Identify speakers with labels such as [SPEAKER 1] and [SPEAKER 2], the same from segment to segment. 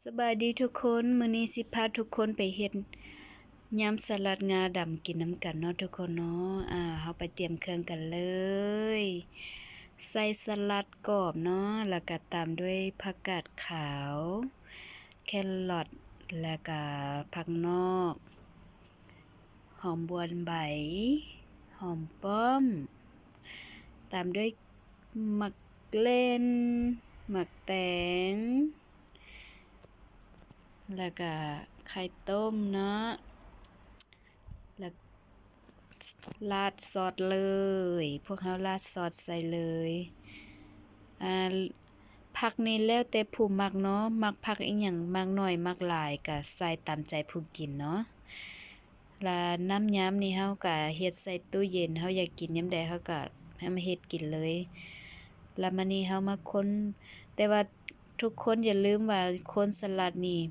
[SPEAKER 1] สบายดีทุกคนมื้อนี้สิพาทุกคนไปเฮ็ดยำสลัดงาดำกินน้ำกันเนาะทุกคนเนาะเฮาไปเตรียมเครื่องกันเลยใส่สลัดกรอบเนาะแล้วก็ตามด้วยผักกาดขาวแครอทแล้วก็ผักนอกหอมบวนใบหอมป้อมตามด้วยหมักเล่นหมักแตงแล้วก็ไข่ต้มเนาะแล้วราดซอสเลยพวกเราราดซอสใส่เลยอ่าผักนี่แล้วแต่ผู้มักเนาะมักผักอีหยังมักน้อยมักหลายก็ใส่ตามใจผู้กินเนาะแล้วน้ำยำนี่เฮาก็เฮ็ดใส่ตู้เย็นเฮาอยากกินยามใดเฮาก็ให้มาเฮ็ดกินเลยแล้วมื้อนี้เฮามาคนแต่ว่าทุกคนอย่าลืมว่าคนสลัดนี่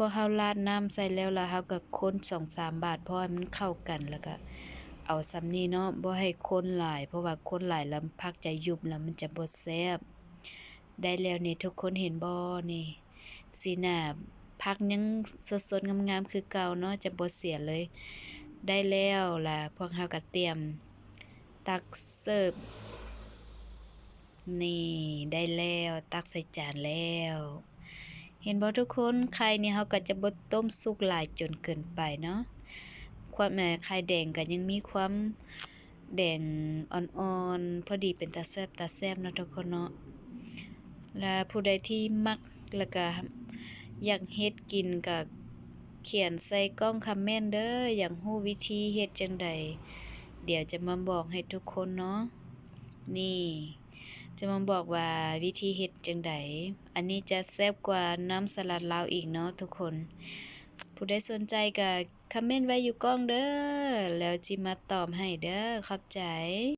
[SPEAKER 1] พวกเฮาราดน้ำใส่แล้วเฮาก็คน 2-3 บาทพอให้มันเข้ากันแล้วก็เอาส่ำนี้เนาะบ่ให้คนหลายเพราะว่าคนหลายแล้วผักจะยุบแล้วมันจะบ่แซ่บได้แล้วนี่ทุกคนเห็นบ่นี่สิหน้าผักยังสดๆงามๆคือเก่าเนาะจะบ่เสียเลยได้แล้วล่ะพวกเฮาก็เตรียมตักเสิร์ฟนี่ได้แล้วตักใส่จานแล้วเห็นบ่ทุกคนไข่นี่เฮาก็จะบ่ต้มสุกหลายจนเกินไปเนาะความไข่แดงก็ยังมีความแดงอ่อนๆพอดีเป็นตาแซ่บเนาะทุกคนเนาะและผู้ใดที่มักแล้วก็อยากเฮ็ดกินก็เขียนใส่กล้องคอมเมนต์เด้ออยากรู้วิธีเฮ็ดจังใดเดี๋ยวจะมาบอกให้ทุกคนเนาะนี่จะมาบอกว่าวิธีเฮ็ดจังใดอันนี้จะแซ่บกว่าน้ำสลัดลาวอีกเนาะทุกคนผู้ใดสนใจก็คอมเมนต์ไว้อยู่กล้องเด้อแล้วจิมาตอบให้เด้อขอบใจ